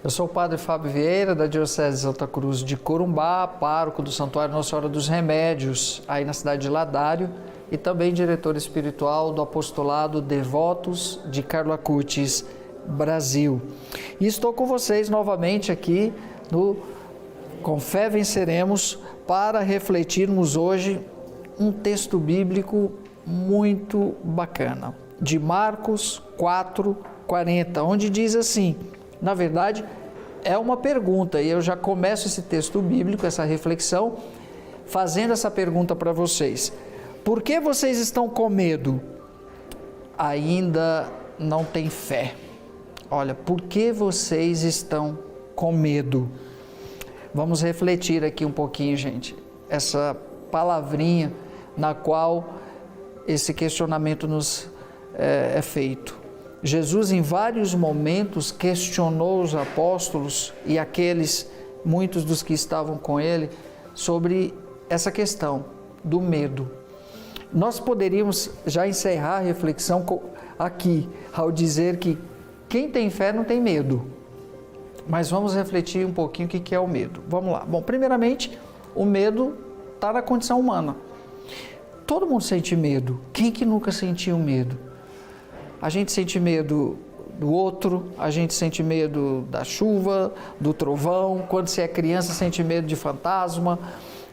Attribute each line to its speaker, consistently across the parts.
Speaker 1: Eu sou o Padre Fábio Vieira, da Diocese de Santa Cruz de Corumbá, pároco do Santuário Nossa Senhora dos Remédios, aí na cidade de Ladário, e também diretor espiritual do Apostolado Devotos de Carlo Acutis, Brasil. E estou com vocês novamente aqui no Com Fé Venceremos para refletirmos hoje um texto bíblico muito bacana, de Marcos 4:40, onde diz assim, na verdade é uma pergunta, e eu já começo esse texto bíblico, essa reflexão, fazendo essa pergunta para vocês. Por que vocês estão com medo? Ainda não têm fé. Olha, por que vocês estão com medo? Vamos refletir aqui um pouquinho, gente, essa palavrinha na qual esse questionamento nos é feito. Jesus, em vários momentos, questionou os apóstolos e muitos dos que estavam com ele, sobre essa questão do medo. Nós poderíamos já encerrar a reflexão aqui, ao dizer que quem tem fé não tem medo. Mas vamos refletir um pouquinho o que é o medo. Vamos lá. Bom, primeiramente, o medo está na condição humana. Todo mundo sente medo. Quem que nunca sentiu medo? A gente sente medo do outro, a gente sente medo da chuva, do trovão. Quando você é criança, sente medo de fantasma.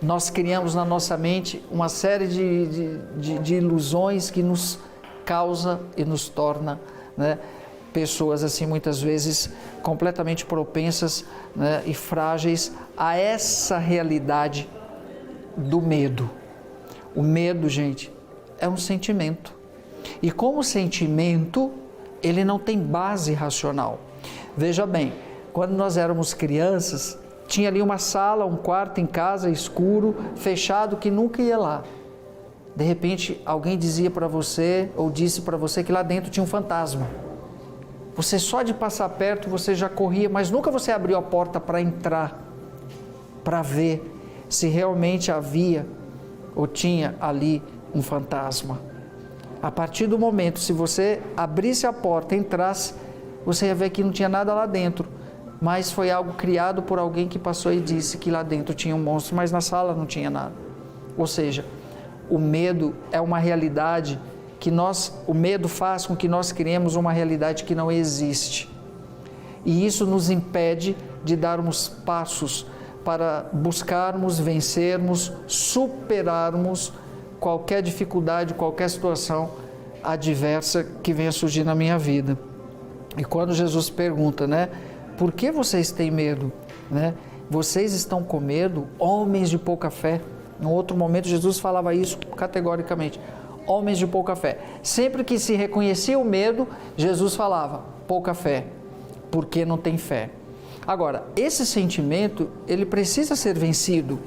Speaker 1: Nós criamos na nossa mente uma série de ilusões que nos causa e nos torna, né, pessoas assim muitas vezes completamente propensas, né, e frágeis a essa realidade do medo. O medo, gente, é um sentimento. E como sentimento, ele não tem base racional. Veja bem, quando nós éramos crianças, tinha ali uma sala, um quarto em casa, escuro, fechado, que nunca ia lá. De repente, alguém dizia para você, ou disse para você que lá dentro tinha um fantasma. Você só de passar perto, você já corria, mas nunca você abriu a porta para entrar, para ver se realmente havia ou tinha ali um fantasma. A partir do momento, se você abrisse a porta, entrasse, você ia ver que não tinha nada lá dentro, mas foi algo criado por alguém que passou e disse que lá dentro tinha um monstro, mas na sala não tinha nada. Ou seja, o medo é uma realidade o medo faz com que nós criemos uma realidade que não existe. E isso nos impede de darmos passos para buscarmos, vencermos, superarmos qualquer dificuldade, qualquer situação adversa que venha surgir na minha vida. E quando Jesus pergunta, né, por que vocês têm medo? Né? Vocês estão com medo, homens de pouca fé. Em outro momento, Jesus falava isso categoricamente. Homens de pouca fé. Sempre que se reconhecia o medo, Jesus falava, pouca fé, porque não tem fé. Agora, esse sentimento, ele precisa ser vencido.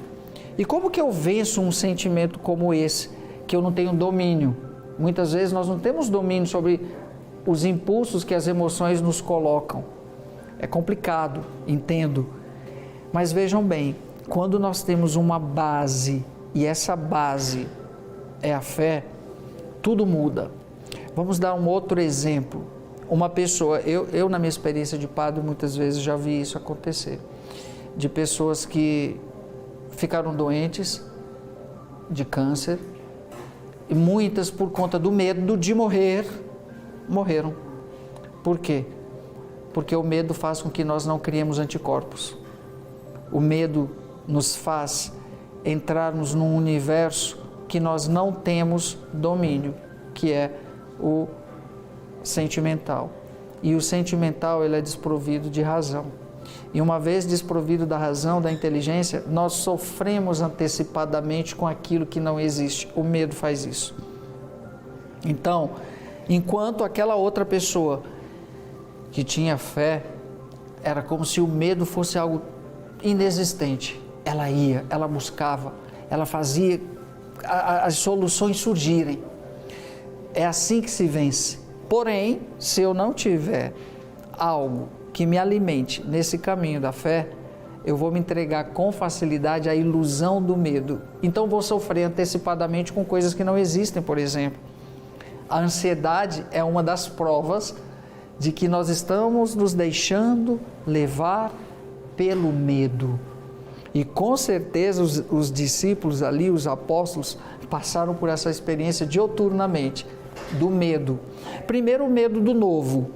Speaker 1: E como que eu venço um sentimento como esse, que eu não tenho domínio? Muitas vezes nós não temos domínio sobre os impulsos que as emoções nos colocam. É complicado, entendo. Mas vejam bem, quando nós temos uma base, e essa base é a fé, tudo muda. Vamos dar um outro exemplo. Uma pessoa, eu na minha experiência de padre, muitas vezes já vi isso acontecer, de pessoas que ficaram doentes de câncer, e muitas por conta do medo de morrer, morreram. Por quê? Porque o medo faz com que nós não criemos anticorpos. O medo nos faz entrarmos num universo que nós não temos domínio, que é o sentimental. E o sentimental, ele é desprovido de razão. E uma vez desprovido da razão, da inteligência, nós sofremos antecipadamente com aquilo que não existe. O medo faz isso. Então, enquanto aquela outra pessoa que tinha fé, era como se o medo fosse algo inexistente. Ela ia, ela buscava, ela fazia as soluções surgirem. É assim que se vence. Porém, se eu não tiver algo que me alimente nesse caminho da fé, eu vou me entregar com facilidade à ilusão do medo. Então vou sofrer antecipadamente com coisas que não existem, por exemplo. A ansiedade é uma das provas de que nós estamos nos deixando levar pelo medo. E com certeza os discípulos ali, os apóstolos, passaram por essa experiência diuturnamente, do medo. Primeiro, o medo do novo.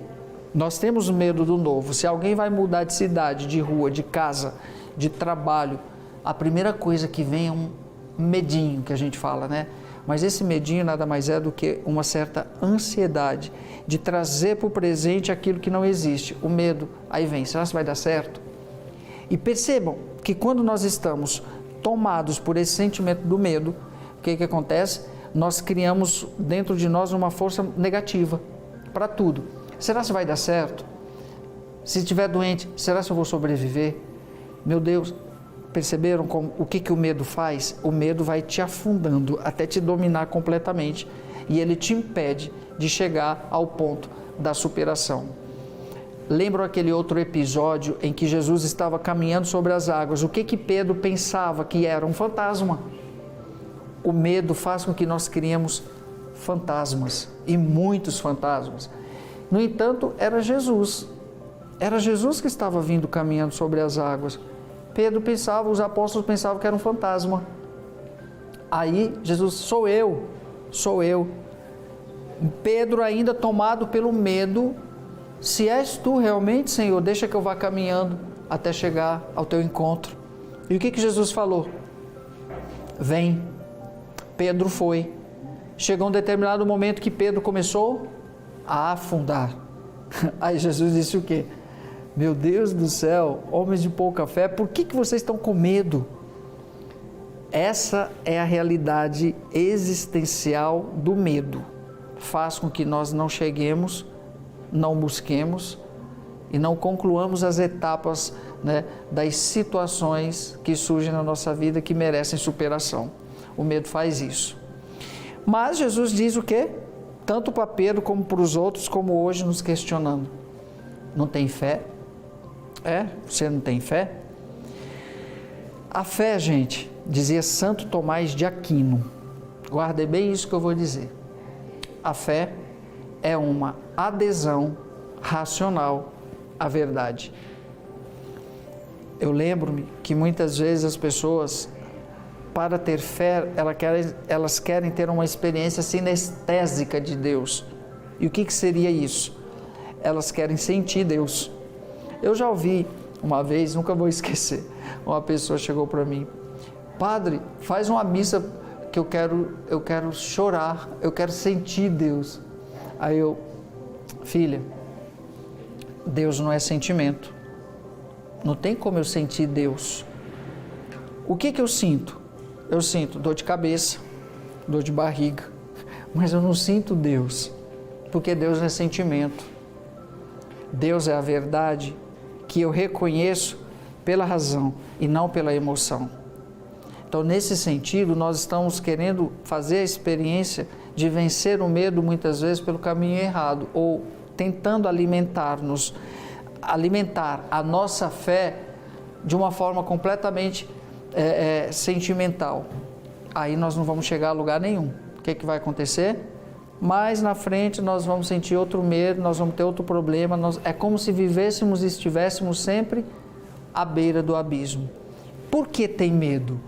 Speaker 1: Nós temos o medo do novo. Se alguém vai mudar de cidade, de rua, de casa, de trabalho, a primeira coisa que vem é um medinho, que a gente fala, né? Mas esse medinho nada mais é do que uma certa ansiedade de trazer para o presente aquilo que não existe. O medo, aí vem, será que vai dar certo? E percebam que quando nós estamos tomados por esse sentimento do medo, o que acontece? Nós criamos dentro de nós uma força negativa para tudo. Será que vai dar certo? Se estiver doente, será que eu vou sobreviver? Meu Deus, perceberam o que o medo faz? O medo vai te afundando até te dominar completamente e ele te impede de chegar ao ponto da superação. Lembram aquele outro episódio em que Jesus estava caminhando sobre as águas? O que Pedro pensava que era um fantasma? O medo faz com que nós criemos fantasmas, e muitos fantasmas. No entanto, era Jesus que estava vindo caminhando sobre as águas. Pedro pensava, os apóstolos pensavam que era um fantasma. Aí Jesus, sou eu. Pedro ainda tomado pelo medo, se és tu realmente, Senhor, deixa que eu vá caminhando até chegar ao teu encontro. E o que Jesus falou? Vem. Pedro foi. Chegou um determinado momento que Pedro começou a afundar. Aí Jesus disse o quê? Meu Deus do céu, homens de pouca fé, por que vocês estão com medo? Essa é a realidade existencial do medo. Faz com que nós não cheguemos, não busquemos e não concluamos as etapas, né, das situações que surgem na nossa vida que merecem superação. O medo faz isso. Mas Jesus diz o quê? Tanto para Pedro como para os outros, como hoje nos questionando. Não tem fé? Você não tem fé? A fé, gente, dizia Santo Tomás de Aquino. Guardem bem isso que eu vou dizer. A fé é uma adesão racional à verdade. Eu lembro-me que muitas vezes as pessoas, para ter fé, elas querem ter uma experiência sinestésica de Deus. E o que seria isso? Elas querem sentir Deus. Eu já ouvi uma vez, nunca vou esquecer, uma pessoa chegou para mim: Padre, faz uma missa que eu quero chorar, eu quero sentir Deus. Aí eu, filha, Deus não é sentimento. Não tem como eu sentir Deus. O que eu sinto? Eu sinto dor de cabeça, dor de barriga, mas eu não sinto Deus, porque Deus não é sentimento. Deus é a verdade que eu reconheço pela razão e não pela emoção. Então, nesse sentido, nós estamos querendo fazer a experiência de vencer o medo muitas vezes pelo caminho errado, ou tentando alimentar a nossa fé de uma forma completamente sentimental. Aí nós não vamos chegar a lugar nenhum. O que vai acontecer? Mais na frente nós vamos sentir outro medo, nós vamos ter outro problema. É como se vivêssemos e estivéssemos sempre à beira do abismo. Por que tem medo?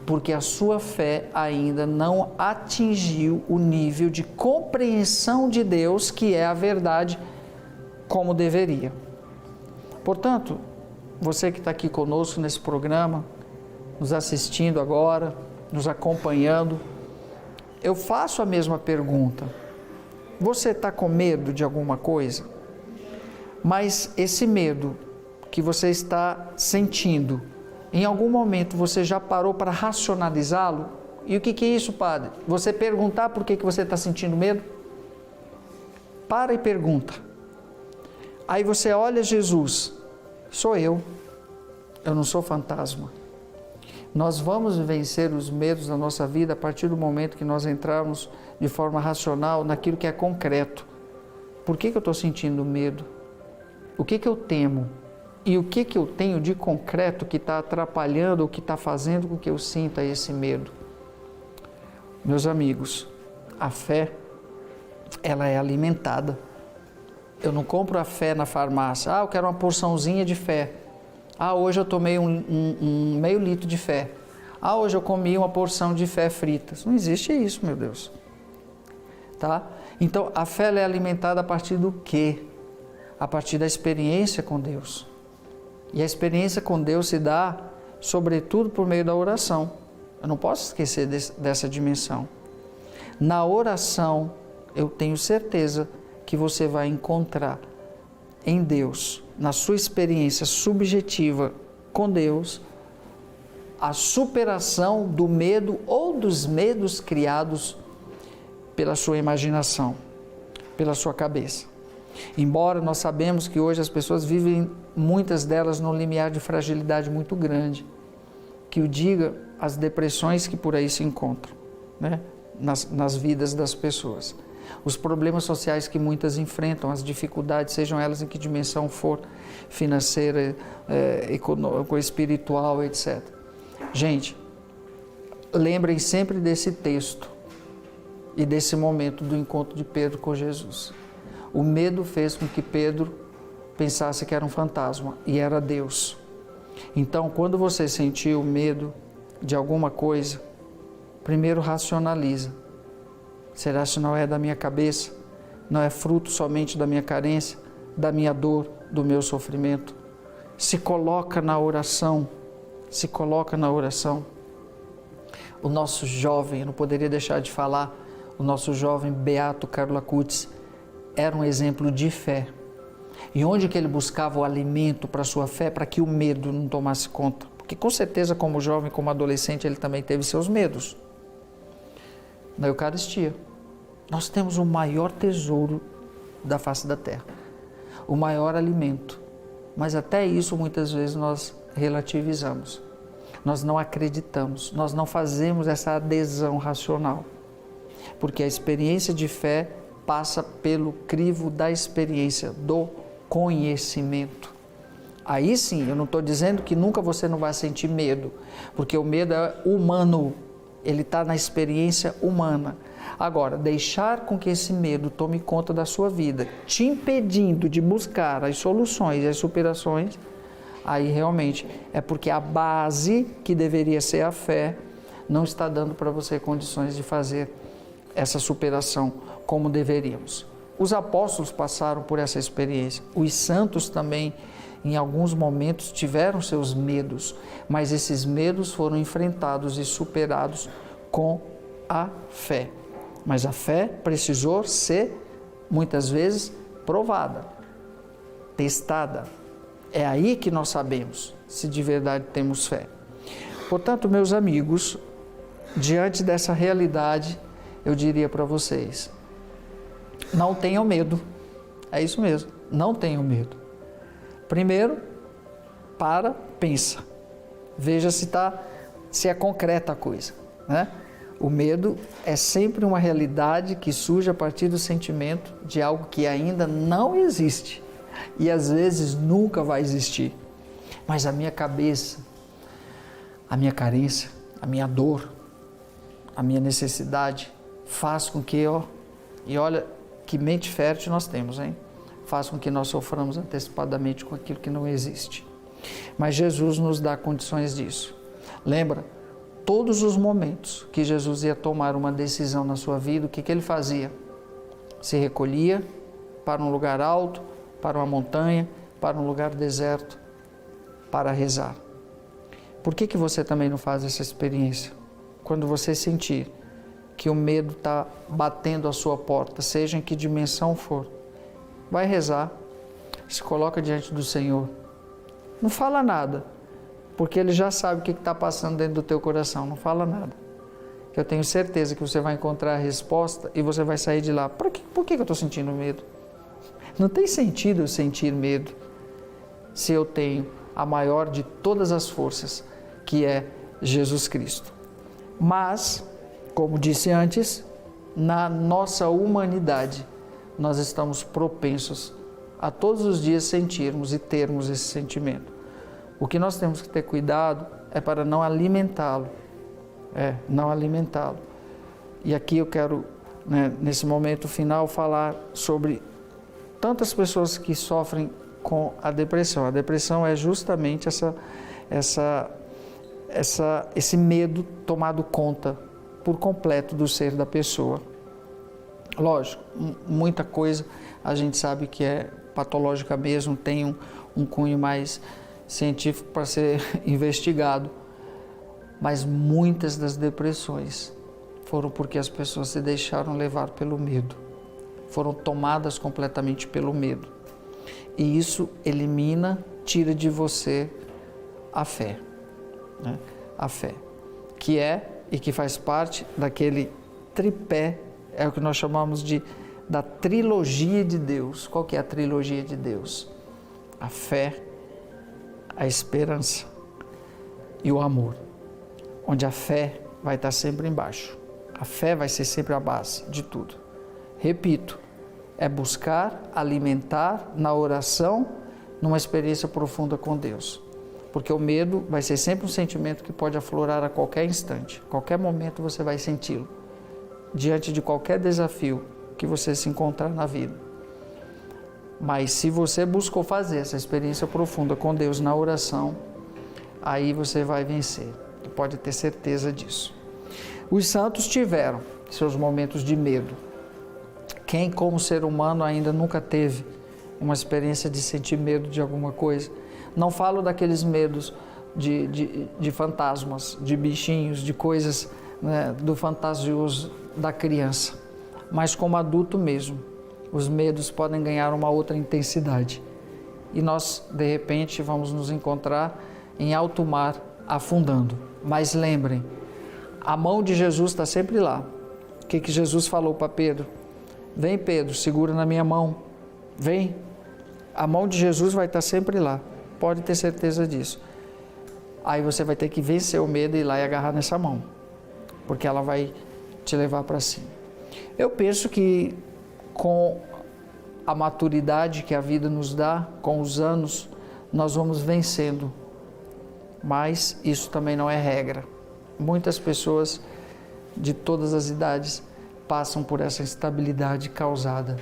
Speaker 1: Porque a sua fé ainda não atingiu o nível de compreensão de Deus, que é a verdade, como deveria. Portanto, você que está aqui conosco nesse programa, nos assistindo agora, nos acompanhando, eu faço a mesma pergunta. Você está com medo de alguma coisa? Mas esse medo que você está sentindo, em algum momento você já parou para racionalizá-lo? E o que é isso, padre? Você perguntar por que você está sentindo medo? Para e pergunta. Aí você olha Jesus, sou eu não sou fantasma. Nós vamos vencer os medos da nossa vida a partir do momento que nós entrarmos de forma racional naquilo que é concreto. Por que eu estou sentindo medo? O que eu temo? E o que eu tenho de concreto que está atrapalhando ou que está fazendo com que eu sinta esse medo? Meus amigos, a fé, ela é alimentada. Eu não compro a fé na farmácia. Eu quero uma porçãozinha de fé. Hoje eu tomei um meio litro de fé. Hoje eu comi uma porção de fé fritas. Não existe isso, meu Deus. Tá? Então, a fé é alimentada a partir do quê? A partir da experiência com Deus. E a experiência com Deus se dá, sobretudo, por meio da oração. Eu não posso esquecer dessa dimensão. Na oração, eu tenho certeza que você vai encontrar em Deus, na sua experiência subjetiva com Deus, a superação do medo ou dos medos criados pela sua imaginação, pela sua cabeça. Embora nós sabemos que hoje as pessoas vivem, muitas delas, num limiar de fragilidade muito grande, que o diga as depressões que por aí se encontram, né? nas vidas das pessoas. Os problemas sociais que muitas enfrentam, as dificuldades, sejam elas em que dimensão for, financeira, econômica, espiritual, etc. Gente, lembrem sempre desse texto e desse momento do encontro de Pedro com Jesus. O medo fez com que Pedro pensasse que era um fantasma e era Deus. Então, quando você sentir o medo de alguma coisa, primeiro racionaliza. Será se não é da minha cabeça? Não é fruto somente da minha carência, da minha dor, do meu sofrimento? Se coloca na oração. Se coloca na oração. O nosso jovem, eu não poderia deixar de falar, o nosso jovem Beato Carlo Acutis era um exemplo de fé. E onde que ele buscava o alimento para a sua fé, para que o medo não tomasse conta? Porque com certeza, como jovem, como adolescente, ele também teve seus medos. Na Eucaristia. Nós temos o maior tesouro da face da terra, o maior alimento. Mas até isso muitas vezes nós relativizamos, nós não acreditamos, nós não fazemos essa adesão racional, porque a experiência de fé passa pelo crivo da experiência, do conhecimento. Aí sim, eu não estou dizendo que nunca você não vai sentir medo, porque o medo é humano, ele está na experiência humana. Agora, deixar com que esse medo tome conta da sua vida, te impedindo de buscar as soluções e as superações, aí realmente é porque a base que deveria ser a fé não está dando para você condições de fazer essa superação como deveríamos. Os apóstolos passaram por essa experiência, os santos também, em alguns momentos, tiveram seus medos, mas esses medos foram enfrentados e superados com a fé. Mas a fé precisou ser, muitas vezes, provada, testada. É aí que nós sabemos se de verdade temos fé. Portanto, meus amigos, diante dessa realidade, eu diria para vocês, não tenham medo. É isso mesmo, não tenham medo. Primeiro, pensa. Veja se é concreta a coisa, né? O medo é sempre uma realidade que surge a partir do sentimento de algo que ainda não existe e às vezes nunca vai existir. Mas a minha cabeça, a minha carência, a minha dor, a minha necessidade faz com que, e olha que mente fértil nós temos, hein? Faz com que nós soframos antecipadamente com aquilo que não existe. Mas Jesus nos dá condições disso. Lembra? Todos os momentos que Jesus ia tomar uma decisão na sua vida, o que ele fazia? Se recolhia para um lugar alto, para uma montanha, para um lugar deserto, para rezar. Por que você também não faz essa experiência? Quando você sentir que o medo está batendo à sua porta, seja em que dimensão for, vai rezar, se coloca diante do Senhor. Não fala nada, porque Ele já sabe o que está passando dentro do teu coração. Não fala nada. Eu tenho certeza que você vai encontrar a resposta e você vai sair de lá. Por que eu estou sentindo medo? Não tem sentido eu sentir medo se eu tenho a maior de todas as forças, que é Jesus Cristo. Mas, como disse antes, na nossa humanidade, nós estamos propensos a todos os dias sentirmos e termos esse sentimento. O que nós temos que ter cuidado é para não alimentá-lo. Não alimentá-lo. E aqui eu quero, nesse momento final, falar sobre tantas pessoas que sofrem com a depressão. A depressão é justamente esse medo tomado conta por completo do ser da pessoa. Lógico, muita coisa a gente sabe que é patológica mesmo, tem um cunho mais científico para ser investigado, mas muitas das depressões foram porque as pessoas se deixaram levar pelo medo, foram tomadas completamente pelo medo. E isso elimina, tira de você a fé, né? A fé, que é e que faz parte daquele tripé, é o que nós chamamos da trilogia de Deus. Qual que é a trilogia de Deus? A fé, a esperança e o amor, onde a fé vai estar sempre embaixo. A fé vai ser sempre a base de tudo. Repito, é buscar, alimentar na oração, numa experiência profunda com Deus. Porque o medo vai ser sempre um sentimento que pode aflorar a qualquer instante, a qualquer momento você vai senti-lo, diante de qualquer desafio que você se encontrar na vida. Mas se você buscou fazer essa experiência profunda com Deus na oração, aí você vai vencer, pode ter certeza disso. Os santos tiveram seus momentos de medo. Quem, como ser humano, ainda nunca teve uma experiência de sentir medo de alguma coisa? Não falo daqueles medos de fantasmas, de bichinhos, de coisas, né, do fantasioso da criança, mas como adulto mesmo, os medos podem ganhar uma outra intensidade. E nós, de repente, vamos nos encontrar em alto mar, afundando. Mas lembrem, a mão de Jesus está sempre lá. O que Jesus falou para Pedro? Vem, Pedro, segura na minha mão. Vem. A mão de Jesus vai estar sempre lá. Pode ter certeza disso. Aí você vai ter que vencer o medo e ir lá e agarrar nessa mão, porque ela vai te levar para cima. Eu penso que com a maturidade que a vida nos dá, com os anos, nós vamos vencendo. Mas isso também não é regra. Muitas pessoas de todas as idades passam por essa instabilidade causada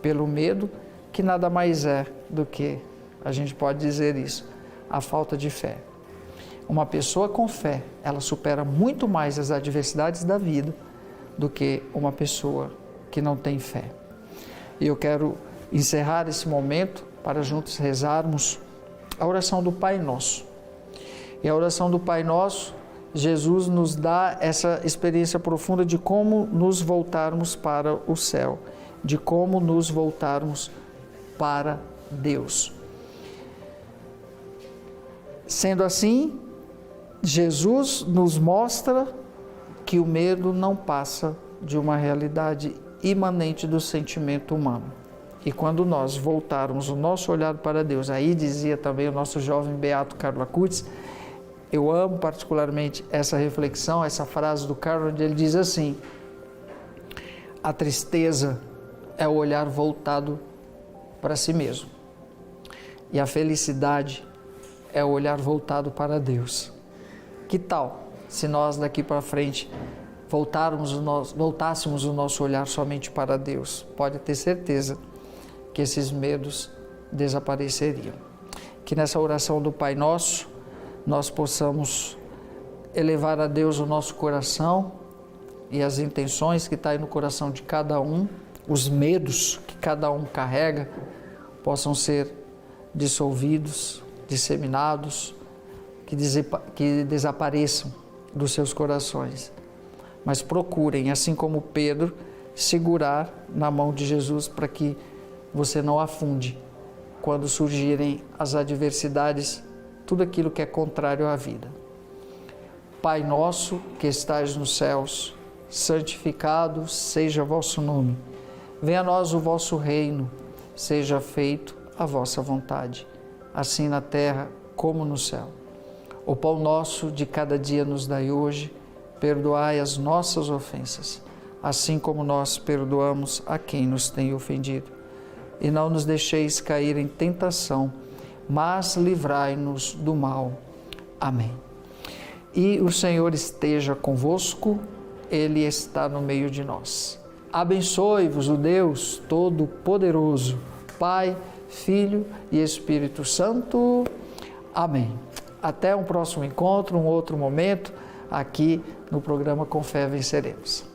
Speaker 1: pelo medo, que nada mais é do que, a gente pode dizer isso, a falta de fé. Uma pessoa com fé, ela supera muito mais as adversidades da vida do que uma pessoa que não tem fé. E eu quero encerrar esse momento para juntos rezarmos a oração do Pai Nosso. E a oração do Pai Nosso, Jesus nos dá essa experiência profunda de como nos voltarmos para o céu, de como nos voltarmos para Deus. Sendo assim, Jesus nos mostra que o medo não passa de uma realidade imanente do sentimento humano. E quando nós voltarmos o nosso olhar para Deus, aí dizia também o nosso jovem beato Carlo Acutis, eu amo particularmente essa reflexão, essa frase do Carlo, onde ele diz assim: a tristeza é o olhar voltado para si mesmo, e a felicidade é o olhar voltado para Deus. Que tal se nós daqui para frente voltássemos o nosso olhar somente para Deus? Pode ter certeza que esses medos desapareceriam. Que nessa oração do Pai Nosso, nós possamos elevar a Deus o nosso coração e as intenções que estão aí no coração de cada um, os medos que cada um carrega, possam ser dissolvidos, disseminados, que desapareçam dos seus corações. Mas procurem, assim como Pedro, segurar na mão de Jesus para que você não afunde quando surgirem as adversidades, tudo aquilo que é contrário à vida. Pai nosso que estais nos céus, santificado seja vosso nome. Venha a nós o vosso reino, seja feito a vossa vontade, assim na terra como no céu. O pão nosso de cada dia nos dai hoje, perdoai as nossas ofensas, assim como nós perdoamos a quem nos tem ofendido. E não nos deixeis cair em tentação, mas livrai-nos do mal. Amém. E o Senhor esteja convosco, Ele está no meio de nós. Abençoe-vos o Deus Todo-Poderoso, Pai, Filho e Espírito Santo. Amém. Até um próximo encontro, um outro momento, aqui no programa Com Fé Venceremos.